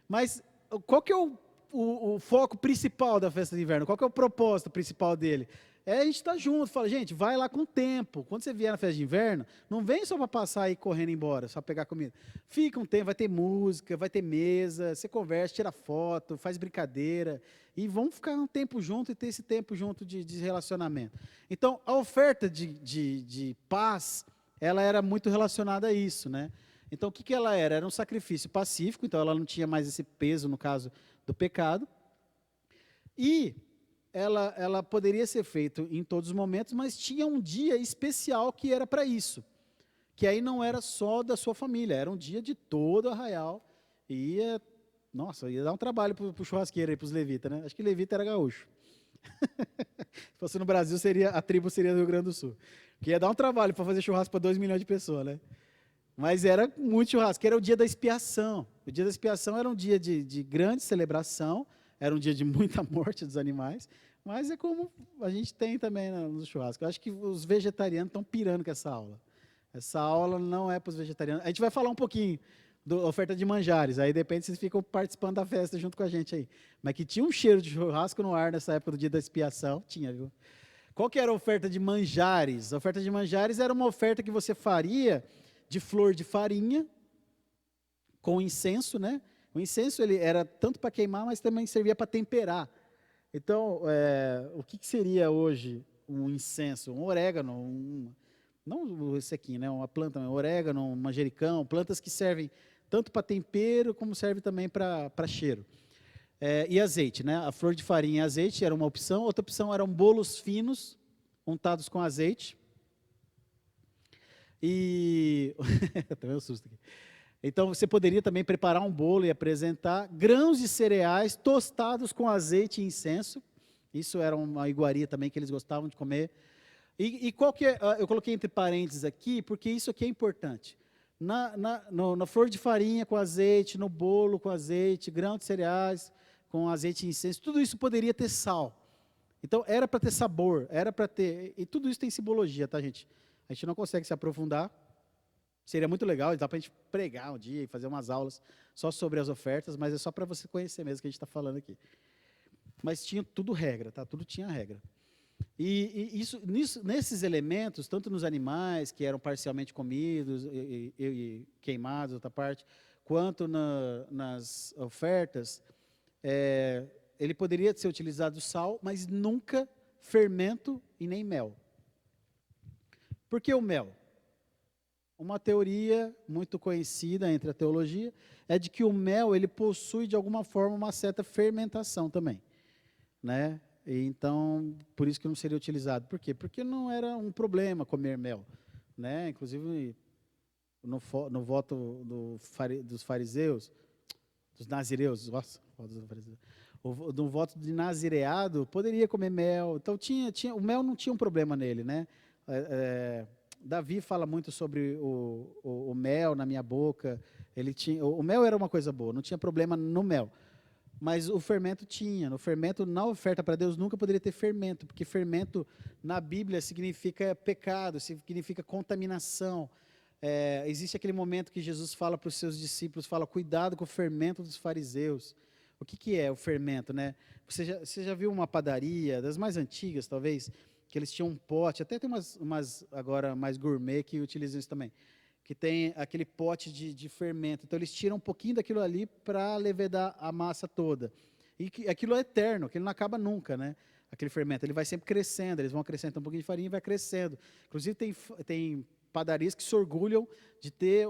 Mas qual que é o foco principal da festa de inverno? Qual que é o propósito principal dele? É a gente estar junto, fala, gente, vai lá com tempo. Quando você vier na festa de inverno, não vem só para passar aí correndo embora, só pegar comida. Fica um tempo, vai ter música, vai ter mesa, você conversa, tira foto, faz brincadeira, e vamos ficar um tempo junto e ter esse tempo junto de relacionamento. Então, a oferta de paz, ela era muito relacionada a isso, né? Então, o que ela era? Era um sacrifício pacífico, então ela não tinha mais esse peso, no caso do pecado, e ela poderia ser feita em todos os momentos, mas tinha um dia especial que era para isso, que aí não era só da sua família, era um dia de todo o arraial, e ia dar um trabalho para o churrasqueiro aí, para os levitas, né? Acho que levita era gaúcho. Se fosse no Brasil, a tribo seria do Rio Grande do Sul, que ia dar um trabalho para fazer churrasco para 2 milhões de pessoas, né? Mas era muito churrasco, era o dia da expiação. O dia da expiação era um dia de grande celebração, era um dia de muita morte dos animais, mas é como a gente tem também no churrasco. Eu acho que os vegetarianos estão pirando com essa aula. Essa aula não é para os vegetarianos. A gente vai falar um pouquinho da oferta de manjares, aí depende se vocês ficam participando da festa junto com a gente aí. Mas que tinha um cheiro de churrasco no ar nessa época do dia da expiação, tinha, viu? Qual que era a oferta de manjares? A oferta de manjares era uma oferta que você faria de flor de farinha, com incenso, né? O incenso ele era tanto para queimar, mas também servia para temperar. Então, o que seria hoje um incenso? Um orégano, não esse aqui, né? Uma planta, um orégano, um manjericão, plantas que servem tanto para tempero, como serve também para cheiro. E azeite, né? A flor de farinha e azeite era uma opção. Outra opção eram bolos finos, untados com azeite. E também um susto aqui. Então você poderia também preparar um bolo e apresentar grãos de cereais tostados com azeite e incenso. Isso era uma iguaria também que eles gostavam de comer. E qual que é? Eu coloquei entre parênteses aqui porque isso aqui é importante. Na flor de farinha com azeite, no bolo com azeite, grão de cereais com azeite e incenso, tudo isso poderia ter sal. Então era para ter sabor, era para ter. E tudo isso tem simbologia, tá, gente? A gente não consegue se aprofundar. Seria muito legal, dá para a gente pregar um dia e fazer umas aulas só sobre as ofertas, mas é só para você conhecer mesmo que a gente está falando aqui. Mas tinha tudo regra, tá? Tudo tinha regra. E nesses elementos, tanto nos animais, que eram parcialmente comidos e queimados, outra parte, quanto nas ofertas, ele poderia ser utilizado sal, mas nunca fermento e nem mel. Por que o mel? Uma teoria muito conhecida entre a teologia é de que o mel ele possui de alguma forma uma certa fermentação também, né? E então por isso que não seria utilizado. Por quê? Porque não era um problema comer mel, né? Inclusive no voto dos fariseus, dos nazireus, nossa, no voto de nazireado poderia comer mel. Então o mel não tinha um problema nele, né? Davi fala muito sobre o mel na minha boca. O mel era uma coisa boa, não tinha problema no mel. Mas o fermento tinha. No fermento, na oferta para Deus, nunca poderia ter fermento, porque fermento na Bíblia significa pecado, significa contaminação. Existe aquele momento que Jesus fala para os seus discípulos, fala, cuidado com o fermento dos fariseus. O que é o fermento, né? Você já viu uma padaria, das mais antigas talvez, que eles tinham um pote, até tem umas agora mais gourmet que utilizam isso também, que tem aquele pote de fermento. Então eles tiram um pouquinho daquilo ali para levedar a massa toda. E aquilo é eterno, aquilo não acaba nunca, né? Aquele fermento, ele vai sempre crescendo, eles vão acrescentando um pouquinho de farinha e vai crescendo. Inclusive tem padarias que se orgulham de ter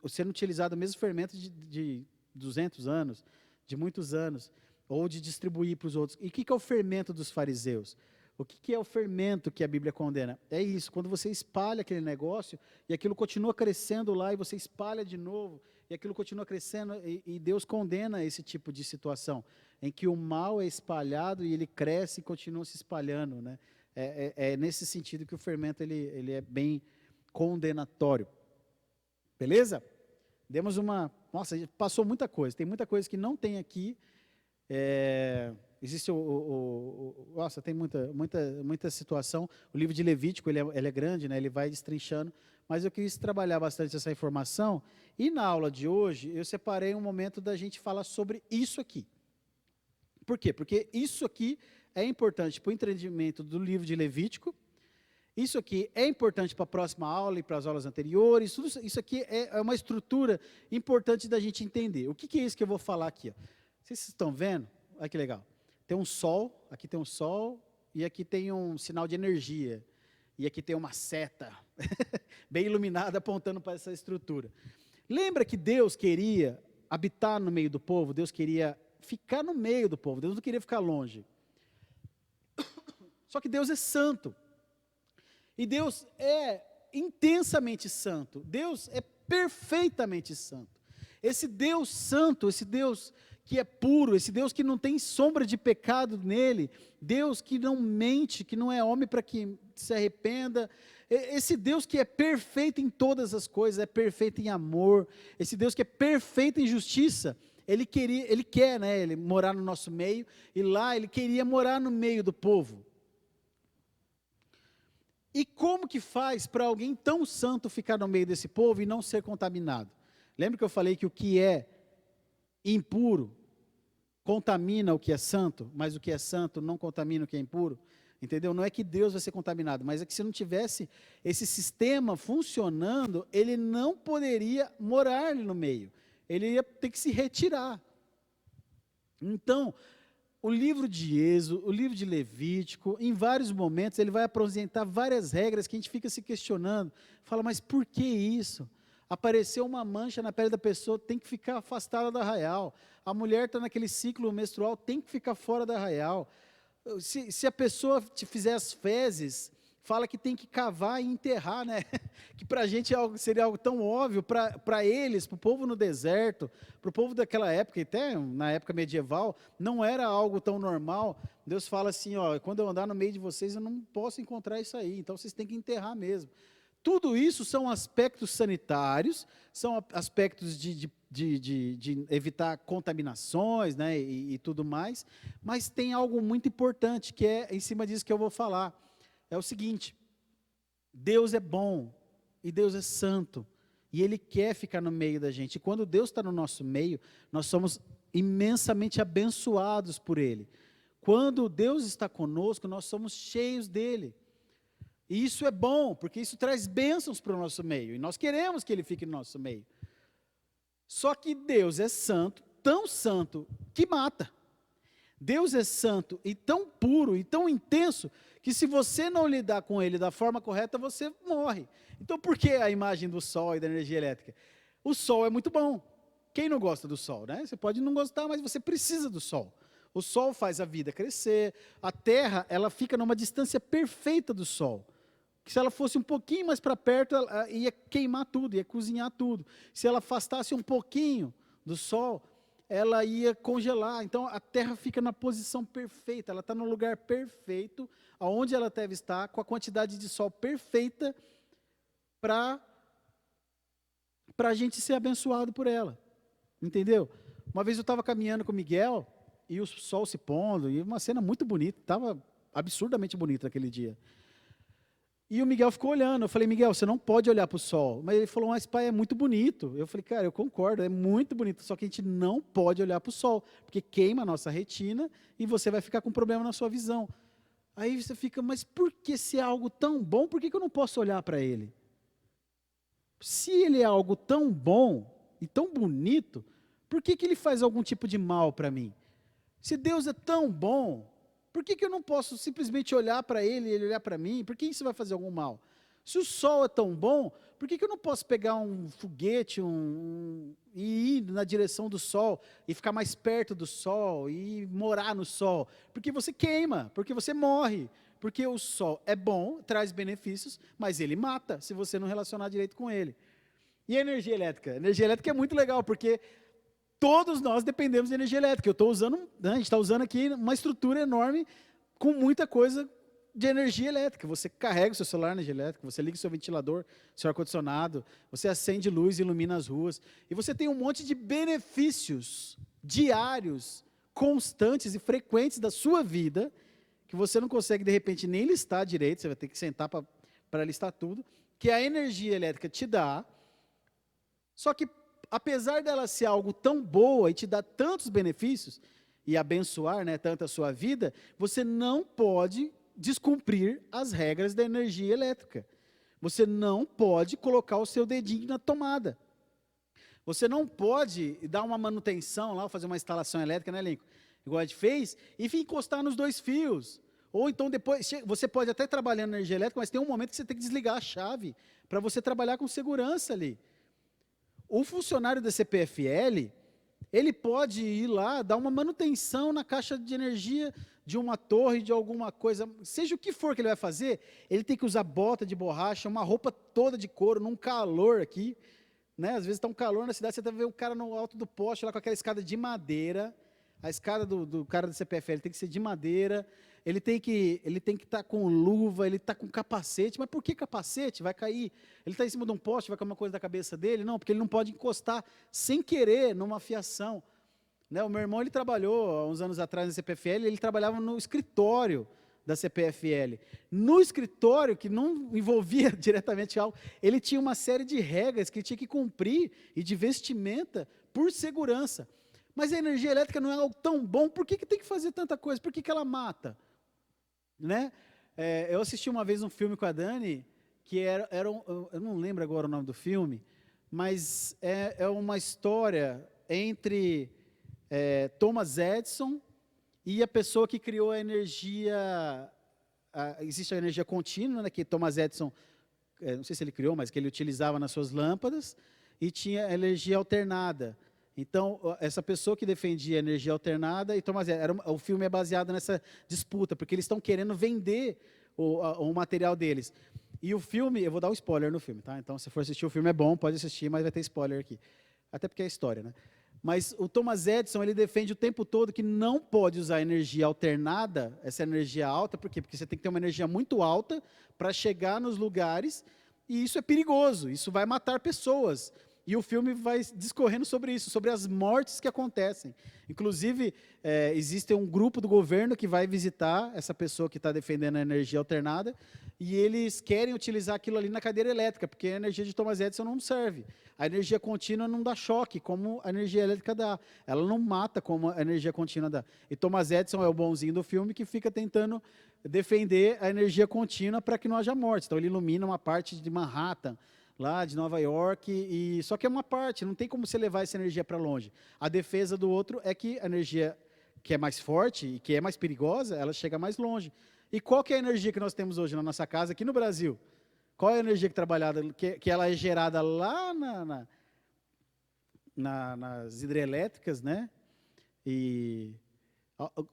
sendo utilizado o mesmo fermento de 200 anos, de muitos anos. ou de distribuir para os outros. E o que é o fermento dos fariseus? O que é o fermento que a Bíblia condena? É isso, quando você espalha aquele negócio e aquilo continua crescendo lá e você espalha de novo e aquilo continua crescendo e Deus condena esse tipo de situação, em que o mal é espalhado e ele cresce e continua se espalhando, né? É nesse sentido que o fermento ele é bem condenatório. Beleza? Demos uma... Nossa, passou muita coisa, tem muita coisa que não tem aqui. Existe nossa, tem muita situação. O livro de Levítico, ele é grande, né? Ele vai destrinchando, mas eu quis trabalhar bastante essa informação, e na aula de hoje, eu separei um momento da gente falar sobre isso aqui. Por quê? Porque isso aqui é importante para o entendimento do livro de Levítico, isso aqui é importante para a próxima aula e para as aulas anteriores, tudo isso aqui é uma estrutura importante da gente entender. O que é isso que eu vou falar aqui? Ó? Vocês estão vendo? Olha que legal. Tem um sol, aqui tem um sol, e aqui tem um sinal de energia. E aqui tem uma seta, bem iluminada, apontando para essa estrutura. Lembra que Deus queria habitar no meio do povo? Deus queria ficar no meio do povo, Deus não queria ficar longe. Só que Deus é santo. E Deus é intensamente santo. Deus é perfeitamente santo. Esse Deus santo, esse Deus que é puro, esse Deus que não tem sombra de pecado nele, Deus que não mente, que não é homem para que se arrependa, esse Deus que é perfeito em todas as coisas, é perfeito em amor, esse Deus que é perfeito em justiça, ele quer, né, ele morar no nosso meio, e lá ele queria morar no meio do povo. E como que faz para alguém tão santo ficar no meio desse povo e não ser contaminado? Lembra que eu falei que o que é impuro contamina o que é santo, mas o que é santo não contamina o que é impuro? Entendeu? Não é que Deus vai ser contaminado, mas é que se não tivesse esse sistema funcionando, ele não poderia morar ali no meio. Ele ia ter que se retirar. Então, o livro de Êxodo, o livro de Levítico, em vários momentos, ele vai apresentar várias regras que a gente fica se questionando. Fala, mas por que isso? Apareceu uma mancha na pele da pessoa, tem que ficar afastada do arraial. A mulher está naquele ciclo menstrual, tem que ficar fora do arraial. Se a pessoa te fizer as fezes, fala que tem que cavar e enterrar, né? Que para a gente seria algo tão óbvio, para eles, para o povo no deserto, para o povo daquela época, até na época medieval, não era algo tão normal. Deus fala assim, ó, quando eu andar no meio de vocês, eu não posso encontrar isso aí, então vocês têm que enterrar mesmo. Tudo isso são aspectos sanitários, são aspectos de evitar contaminações, né, e tudo mais, mas tem algo muito importante, que é em cima disso que eu vou falar. É o seguinte, Deus é bom, e Deus é santo, e Ele quer ficar no meio da gente, e quando Deus está no nosso meio, nós somos imensamente abençoados por Ele. Quando Deus está conosco, nós somos cheios dEle. E isso é bom, porque isso traz bênçãos para o nosso meio, e nós queremos que Ele fique no nosso meio. Só que Deus é santo, tão santo, que mata. Deus é santo e tão puro e tão intenso, que se você não lidar com Ele da forma correta, você morre. Então por que a imagem do sol e da energia elétrica? O sol é muito bom. Quem não gosta do sol, né? Você pode não gostar, mas você precisa do sol. O sol faz a vida crescer, a terra, ela fica numa distância perfeita do sol. Que se ela fosse um pouquinho mais para perto, ela ia queimar tudo, ia cozinhar tudo. Se ela afastasse um pouquinho do sol, ela ia congelar. Então a terra fica na posição perfeita, ela está no lugar perfeito, aonde ela deve estar, com a quantidade de sol perfeita, para a gente ser abençoado por ela. Entendeu? Uma vez eu estava caminhando com o Miguel, e o sol se pondo, e uma cena muito bonita, estava absurdamente bonita aquele dia. E o Miguel ficou olhando, eu falei, Miguel, você não pode olhar para o sol. Mas ele falou, mas pai, é muito bonito. Eu falei, cara, eu concordo, é muito bonito, só que a gente não pode olhar para o sol, porque queima a nossa retina e você vai ficar com problema na sua visão. Aí você fica, mas por que se é algo tão bom, por que eu não posso olhar para ele? Se ele é algo tão bom e tão bonito, por que ele faz algum tipo de mal para mim? Se Deus é tão bom, por que eu não posso simplesmente olhar para Ele e Ele olhar para mim? Por que isso vai fazer algum mal? Se o Sol é tão bom, por que eu não posso pegar um foguete e ir na direção do Sol, e ficar mais perto do Sol, e morar no Sol? Porque você queima, porque você morre, porque o Sol é bom, traz benefícios, mas ele mata, se você não relacionar direito com ele. E a energia elétrica? A energia elétrica é muito legal, porque todos nós dependemos de energia elétrica. Eu estou usando, né, a gente está usando aqui uma estrutura enorme, com muita coisa de energia elétrica. Você carrega o seu celular na energia elétrica, você liga o seu ventilador, seu ar-condicionado, você acende luz e ilumina as ruas. E você tem um monte de benefícios diários, constantes e frequentes da sua vida, que você não consegue, de repente, nem listar direito, você vai ter que sentar para listar tudo, que a energia elétrica te dá. Só que, apesar dela ser algo tão boa e te dar tantos benefícios, e abençoar, né, tanto a sua vida, você não pode descumprir as regras da energia elétrica. Você não pode colocar o seu dedinho na tomada. Você não pode dar uma manutenção lá, fazer uma instalação elétrica, né, Lincoln? Igual a gente fez, e encostar nos 2 fios. Ou então depois, você pode até trabalhar na energia elétrica, mas tem um momento que você tem que desligar a chave, para você trabalhar com segurança ali. O funcionário da CPFL, ele pode ir lá, dar uma manutenção na caixa de energia de uma torre, de alguma coisa, seja o que for que ele vai fazer, ele tem que usar bota de borracha, uma roupa toda de couro, num calor aqui, né? Às vezes está um calor na cidade, você vai ver um cara no alto do poste, lá com aquela escada de madeira, a escada do cara do CPFL tem que ser de madeira, ele tem que estar com luva, ele está com capacete. Mas por que capacete? Vai cair. Ele está em cima de um poste, vai cair uma coisa da cabeça dele? Não, porque ele não pode encostar sem querer numa fiação. Né? O meu irmão, ele trabalhou há uns anos atrás na CPFL, ele trabalhava no escritório da CPFL. No escritório, que não envolvia diretamente algo, ele tinha uma série de regras que ele tinha que cumprir e de vestimenta por segurança. Mas a energia elétrica não é algo tão bom, por que tem que fazer tanta coisa? Por que ela mata? Né? Eu assisti uma vez um filme com a Dani, que eu não lembro agora o nome do filme, mas é uma história entre Thomas Edison e a pessoa que criou a energia, existe a energia contínua, né, que Thomas Edison, não sei se ele criou, mas que ele utilizava nas suas lâmpadas, e tinha a energia alternada. Então, essa pessoa que defendia a energia alternada e Thomas Edison, o filme é baseado nessa disputa, porque eles estão querendo vender o material deles. E o filme, eu vou dar um spoiler no filme, tá? Então, se for assistir o filme é bom, pode assistir, mas vai ter spoiler aqui. Até porque é história, né? Mas o Thomas Edison, ele defende o tempo todo que não pode usar energia alternada, essa energia alta, por quê? Porque você tem que ter uma energia muito alta para chegar nos lugares, e isso é perigoso, isso vai matar pessoas. E o filme vai discorrendo sobre isso, sobre as mortes que acontecem. Inclusive, existe um grupo do governo que vai visitar essa pessoa que está defendendo a energia alternada, e eles querem utilizar aquilo ali na cadeira elétrica, porque a energia de Thomas Edison não serve. A energia contínua não dá choque, como a energia elétrica dá. Ela não mata, como a energia contínua dá. E Thomas Edison é o bonzinho do filme que fica tentando defender a energia contínua para que não haja morte. Então, ele ilumina uma parte de Manhattan, lá de Nova York, e só que é uma parte, não tem como você levar essa energia para longe. A defesa do outro é que a energia que é mais forte e que é mais perigosa, ela chega mais longe. E qual que é a energia que nós temos hoje na nossa casa, aqui no Brasil? Qual é a energia que ela é gerada lá nas hidrelétricas, né? E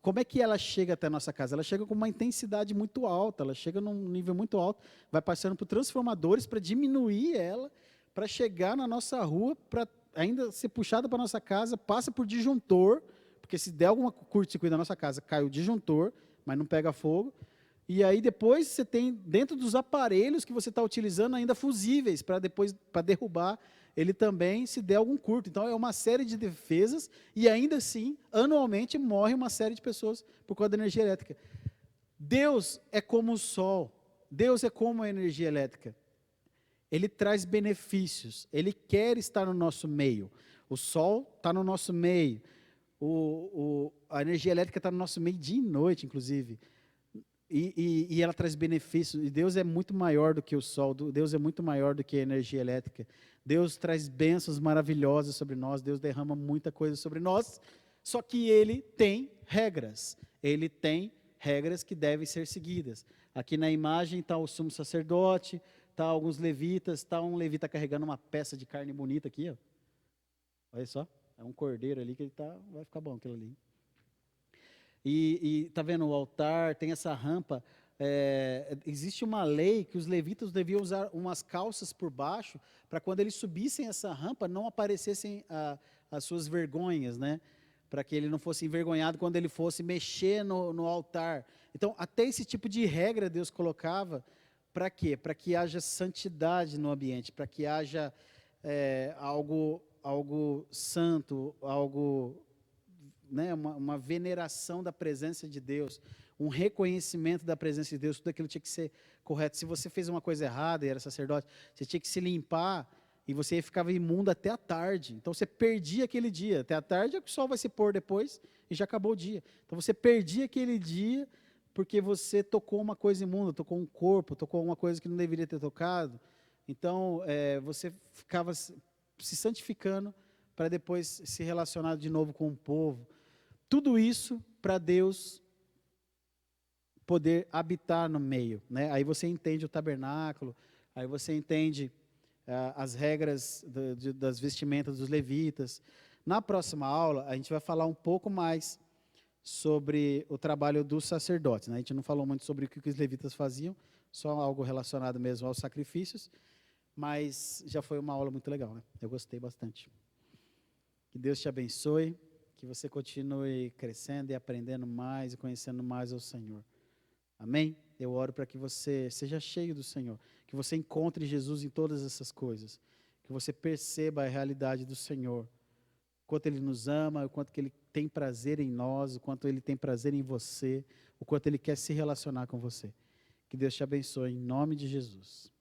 como é que ela chega até a nossa casa? Ela chega com uma intensidade muito alta, ela chega num nível muito alto, vai passando por transformadores para diminuir ela, para chegar na nossa rua, para ainda ser puxada para a nossa casa, passa por disjuntor, porque se der alguma curto-circuito na nossa casa, cai o disjuntor, mas não pega fogo. E aí depois você tem, dentro dos aparelhos que você está utilizando, ainda fusíveis, para derrubar ele também, se der algum curto. Então, é uma série de defesas, e ainda assim, anualmente, morre uma série de pessoas por causa da energia elétrica. Deus é como o sol, Deus é como a energia elétrica. Ele traz benefícios, Ele quer estar no nosso meio. O sol está no nosso meio, a energia elétrica está no nosso meio dia e noite, inclusive. E ela traz benefícios, e Deus é muito maior do que o sol, Deus é muito maior do que a energia elétrica. Deus traz bênçãos maravilhosas sobre nós, Deus derrama muita coisa sobre nós, só que Ele tem regras que devem ser seguidas. Aqui na imagem está o sumo sacerdote, tá alguns levitas, tá um levita carregando uma peça de carne bonita aqui, ó. Olha só, é um cordeiro ali que ele tá, vai ficar bom aquilo ali. E tá vendo o altar, tem essa rampa. Existe uma lei que os levitas deviam usar umas calças por baixo, para quando eles subissem essa rampa, não aparecessem as suas vergonhas, né? Para que ele não fosse envergonhado quando ele fosse mexer no altar. Então, até esse tipo de regra Deus colocava, para quê? Para que haja santidade no ambiente, para que haja algo santo, algo, né, uma veneração da presença de Deus, um reconhecimento da presença de Deus, tudo aquilo tinha que ser correto. Se você fez uma coisa errada e era sacerdote, você tinha que se limpar e você ficava imundo até a tarde. Então você perdia aquele dia. Até a tarde o sol vai se pôr depois e já acabou o dia. Então você perdia aquele dia porque você tocou uma coisa imunda, tocou um corpo, tocou uma coisa que não deveria ter tocado. Então você ficava se santificando para depois se relacionar de novo com o povo. Tudo isso para Deus poder habitar no meio, né? Aí você entende o tabernáculo, aí você entende as regras das vestimentas dos levitas. Na próxima aula, a gente vai falar um pouco mais sobre o trabalho dos sacerdotes, né? A gente não falou muito sobre o que os levitas faziam, só algo relacionado mesmo aos sacrifícios, mas já foi uma aula muito legal, né? Eu gostei bastante. Que Deus te abençoe, que você continue crescendo e aprendendo mais e conhecendo mais ao Senhor. Amém? Eu oro para que você seja cheio do Senhor, que você encontre Jesus em todas essas coisas, que você perceba a realidade do Senhor, o quanto Ele nos ama, o quanto que Ele tem prazer em nós, o quanto Ele tem prazer em você, o quanto Ele quer se relacionar com você. Que Deus te abençoe, em nome de Jesus.